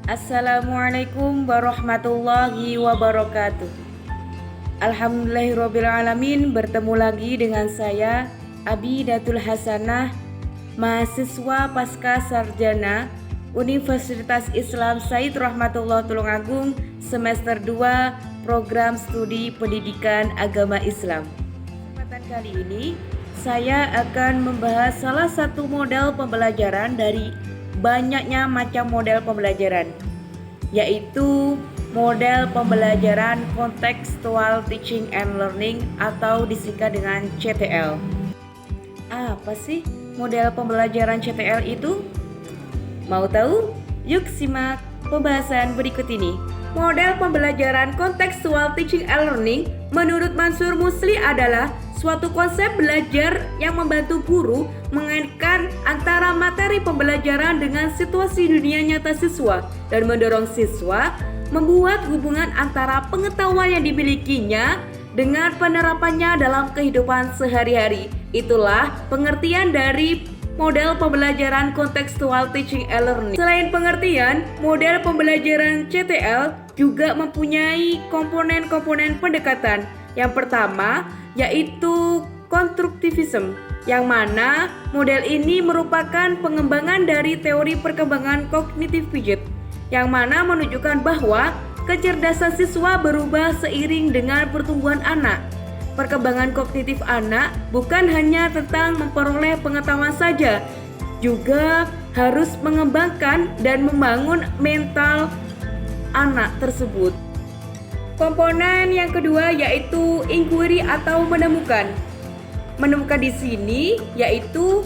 Assalamualaikum warahmatullahi wabarakatuh. Alhamdulillahirrabbilalamin, bertemu lagi dengan saya Abidatul Hasanah, mahasiswa pasca sarjana Universitas Islam Said Rahmatullah Tulungagung, semester 2, program studi pendidikan agama Islam. Kesempatan kali ini saya akan membahas salah satu model pembelajaran dari banyaknya macam model pembelajaran, yaitu model pembelajaran Contextual Teaching and Learning atau disingkat dengan CTL. Apa sih model pembelajaran CTL itu? Mau tahu? Yuk simak pembahasan berikut ini. Model pembelajaran Contextual Teaching and Learning menurut Mansur Musli adalah suatu konsep belajar yang membantu guru mengaitkan antara materi pembelajaran dengan situasi dunia nyata siswa dan mendorong siswa membuat hubungan antara pengetahuan yang dimilikinya dengan penerapannya dalam kehidupan sehari-hari. Itulah pengertian dari model pembelajaran Contextual Teaching and Learning. Selain pengertian, model pembelajaran CTL juga mempunyai komponen-komponen pendekatan. Yang pertama yaitu konstruktivisme, yang mana model ini merupakan pengembangan dari teori perkembangan kognitif Piaget, yang mana menunjukkan bahwa kecerdasan siswa berubah seiring dengan pertumbuhan anak. Perkembangan kognitif anak bukan hanya tentang memperoleh pengetahuan saja, juga harus mengembangkan dan membangun mental anak tersebut. Komponen yang kedua yaitu inquiry atau menemukan. Menemukan di sini yaitu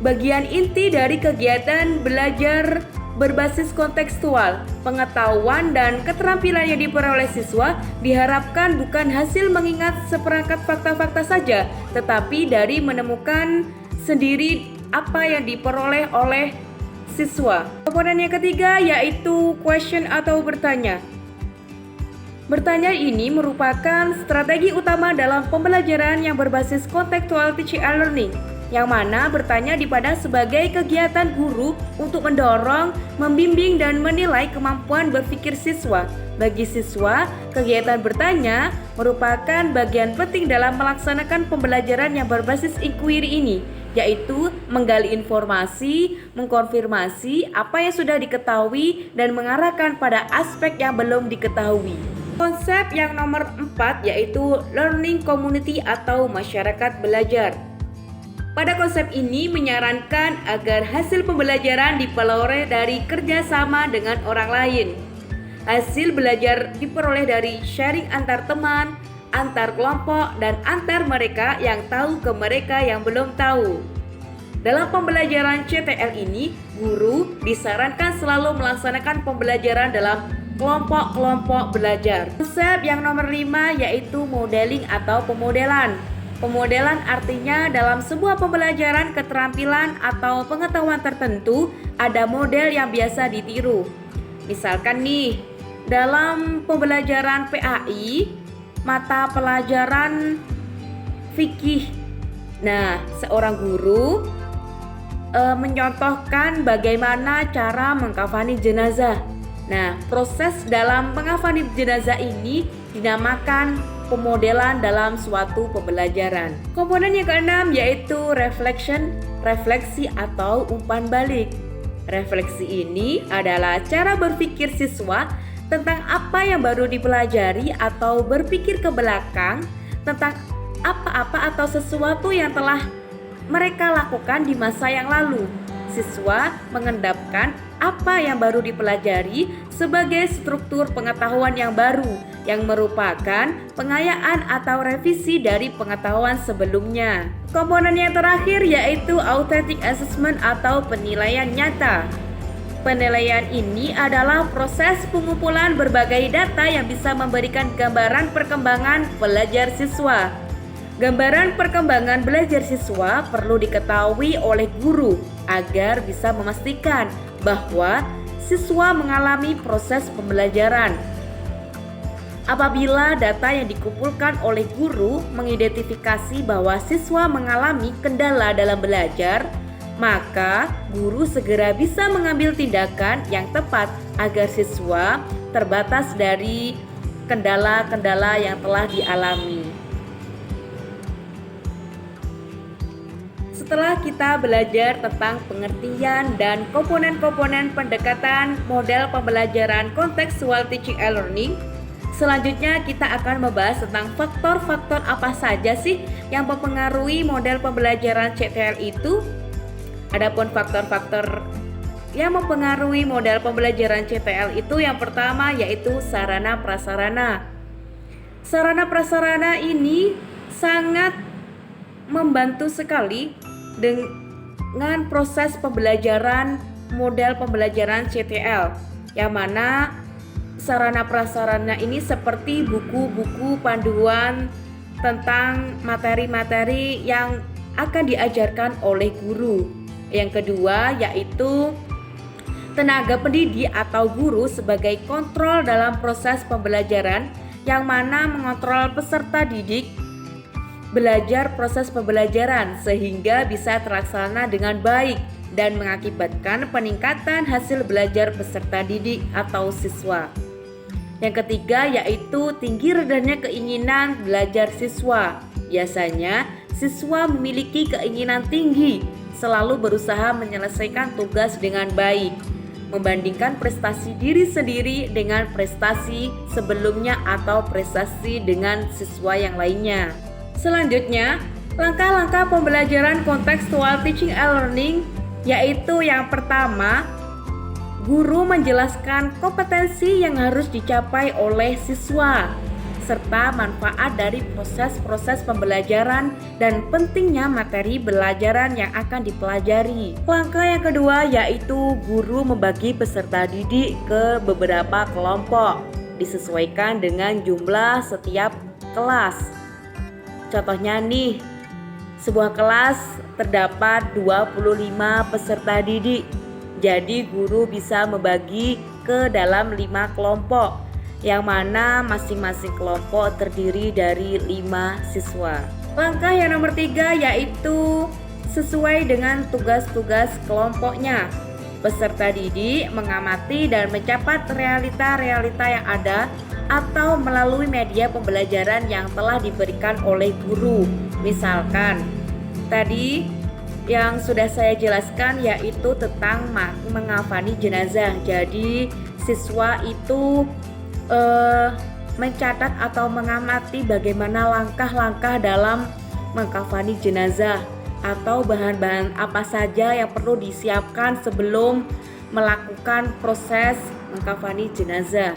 bagian inti dari kegiatan belajar berbasis kontekstual. Pengetahuan dan keterampilan yang diperoleh siswa diharapkan bukan hasil mengingat seperangkat fakta-fakta saja, tetapi dari menemukan sendiri apa yang diperoleh oleh siswa. Komponen yang ketiga yaitu question atau bertanya. Bertanya ini merupakan strategi utama dalam pembelajaran yang berbasis Contextual Teaching and Learning, yang mana bertanya dipandang sebagai kegiatan guru untuk mendorong, membimbing, dan menilai kemampuan berpikir siswa. Bagi siswa, kegiatan bertanya merupakan bagian penting dalam melaksanakan pembelajaran yang berbasis inquiry ini, yaitu menggali informasi, mengkonfirmasi apa yang sudah diketahui, dan mengarahkan pada aspek yang belum diketahui. Konsep yang nomor 4 yaitu learning community atau masyarakat belajar. Pada konsep ini menyarankan agar hasil pembelajaran diperoleh dari kerjasama dengan orang lain. Hasil belajar diperoleh dari sharing antar teman, antar kelompok, dan antar mereka yang tahu ke mereka yang belum tahu. Dalam pembelajaran CTL ini, guru disarankan selalu melaksanakan pembelajaran dalam kelompok-kelompok belajar. Konsep yang nomor 5 yaitu modeling atau pemodelan. Pemodelan artinya dalam sebuah pembelajaran keterampilan atau pengetahuan tertentu ada model yang biasa ditiru. Misalkan nih, dalam pembelajaran PAI, mata pelajaran fikih. Nah, seorang guru mencontohkan bagaimana cara mengkafani jenazah. Nah, proses dalam mengkafani jenazah ini dinamakan pemodelan dalam suatu pembelajaran. Komponen yang keenam yaitu reflection, refleksi atau umpan balik. Refleksi ini adalah cara berpikir siswa tentang apa yang baru dipelajari atau berpikir ke belakang tentang apa-apa atau sesuatu yang telah mereka lakukan di masa yang lalu. Siswa mengendapkan apa yang baru dipelajari sebagai struktur pengetahuan yang baru yang merupakan pengayaan atau revisi dari pengetahuan sebelumnya. Komponen yang terakhir yaitu authentic assessment atau penilaian nyata. Penilaian ini adalah proses pengumpulan berbagai data yang bisa memberikan gambaran perkembangan belajar siswa. Gambaran perkembangan belajar siswa perlu diketahui oleh guru agar bisa memastikan bahwa siswa mengalami proses pembelajaran. Apabila data yang dikumpulkan oleh guru mengidentifikasi bahwa siswa mengalami kendala dalam belajar, maka guru segera bisa mengambil tindakan yang tepat agar siswa terbebas dari kendala-kendala yang telah dialami. Setelah kita belajar tentang pengertian dan komponen-komponen pendekatan model pembelajaran kontekstual teaching and learning, selanjutnya kita akan membahas tentang faktor-faktor apa saja sih yang mempengaruhi model pembelajaran CTL itu. Adapun faktor-faktor yang mempengaruhi model pembelajaran CTL itu yang pertama yaitu sarana prasarana. Sarana prasarana ini sangat membantu sekali dengan proses pembelajaran model pembelajaran CTL, yang mana sarana prasarana ini seperti buku-buku panduan tentang materi-materi yang akan diajarkan oleh guru. Yang kedua yaitu tenaga pendidik atau guru sebagai kontrol dalam proses pembelajaran, yang mana mengontrol peserta didik belajar proses pembelajaran sehingga bisa terlaksana dengan baik dan mengakibatkan peningkatan hasil belajar peserta didik atau siswa. Yang ketiga yaitu tinggi rendahnya keinginan belajar siswa. Biasanya siswa memiliki keinginan tinggi, selalu berusaha menyelesaikan tugas dengan baik, membandingkan prestasi diri sendiri dengan prestasi sebelumnya atau prestasi dengan siswa yang lainnya. Selanjutnya, langkah-langkah pembelajaran kontekstual teaching and learning yaitu yang pertama, guru menjelaskan kompetensi yang harus dicapai oleh siswa serta manfaat dari proses-proses pembelajaran dan pentingnya materi pembelajaran yang akan dipelajari. Langkah yang kedua yaitu guru membagi peserta didik ke beberapa kelompok disesuaikan dengan jumlah setiap kelas. Contohnya nih, sebuah kelas terdapat 25 peserta didik. Jadi guru bisa membagi ke dalam 5 kelompok, yang mana masing-masing kelompok terdiri dari 5 siswa. Langkah yang nomor 3 yaitu sesuai dengan tugas-tugas kelompoknya. Peserta didik mengamati dan mencatat realita-realita yang ada atau melalui media pembelajaran yang telah diberikan oleh guru. Misalkan tadi yang sudah saya jelaskan yaitu tentang mengafani jenazah. Jadi siswa itu mencatat atau mengamati bagaimana langkah-langkah dalam mengkafani jenazah atau bahan-bahan apa saja yang perlu disiapkan sebelum melakukan proses mengkafani jenazah.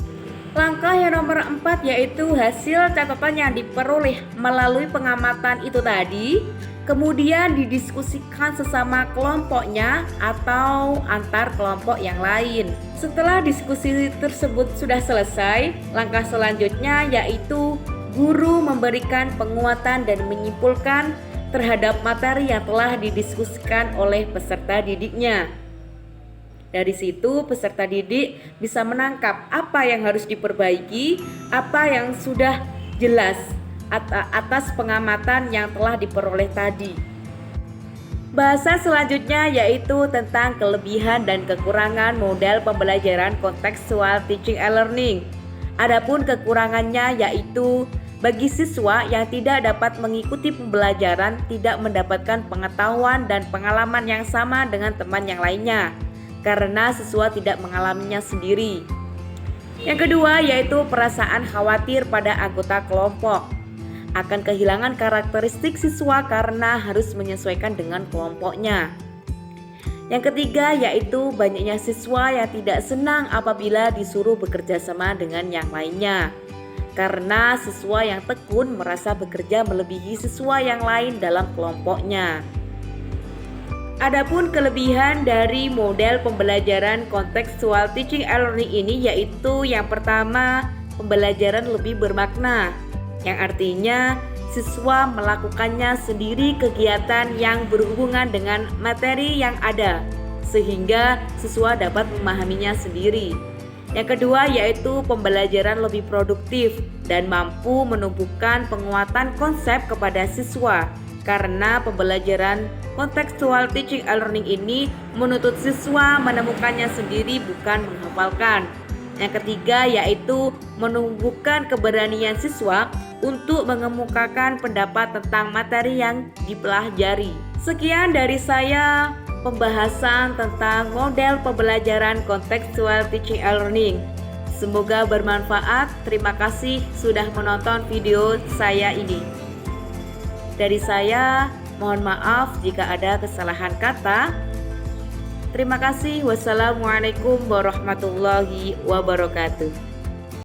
Langkah yang nomor 4 yaitu hasil catatan yang diperoleh melalui pengamatan itu tadi kemudian didiskusikan sesama kelompoknya atau antar kelompok yang lain. Setelah diskusi tersebut sudah selesai, langkah selanjutnya yaitu guru memberikan penguatan dan menyimpulkan terhadap materi yang telah didiskusikan oleh peserta didiknya. Dari situ peserta didik bisa menangkap apa yang harus diperbaiki, apa yang sudah jelas atas pengamatan yang telah diperoleh tadi. Bahasan selanjutnya yaitu tentang kelebihan dan kekurangan model pembelajaran kontekstual teaching and learning. Adapun kekurangannya yaitu bagi siswa yang tidak dapat mengikuti pembelajaran, tidak mendapatkan pengetahuan dan pengalaman yang sama dengan teman yang lainnya karena siswa tidak mengalaminya sendiri. Yang kedua yaitu perasaan khawatir pada anggota kelompok akan kehilangan karakteristik siswa karena harus menyesuaikan dengan kelompoknya. Yang ketiga yaitu banyaknya siswa yang tidak senang apabila disuruh bekerja sama dengan yang lainnya karena siswa yang tekun merasa bekerja melebihi siswa yang lain dalam kelompoknya. Adapun kelebihan dari model pembelajaran kontekstual teaching and learning ini yaitu yang pertama, pembelajaran lebih bermakna, yang artinya siswa melakukannya sendiri kegiatan yang berhubungan dengan materi yang ada sehingga siswa dapat memahaminya sendiri. Yang kedua yaitu pembelajaran lebih produktif dan mampu menumbuhkan penguatan konsep kepada siswa karena pembelajaran contextual teaching and learning ini menuntut siswa menemukannya sendiri bukan menghafalkan. Yang ketiga yaitu menumbuhkan keberanian siswa untuk mengemukakan pendapat tentang materi yang dipelajari. Sekian dari saya pembahasan tentang model pembelajaran contextual teaching and learning. Semoga bermanfaat. Terima kasih sudah menonton video saya ini. Dari saya, mohon maaf jika ada kesalahan kata. Terima kasih. Wassalamualaikum warahmatullahi wabarakatuh.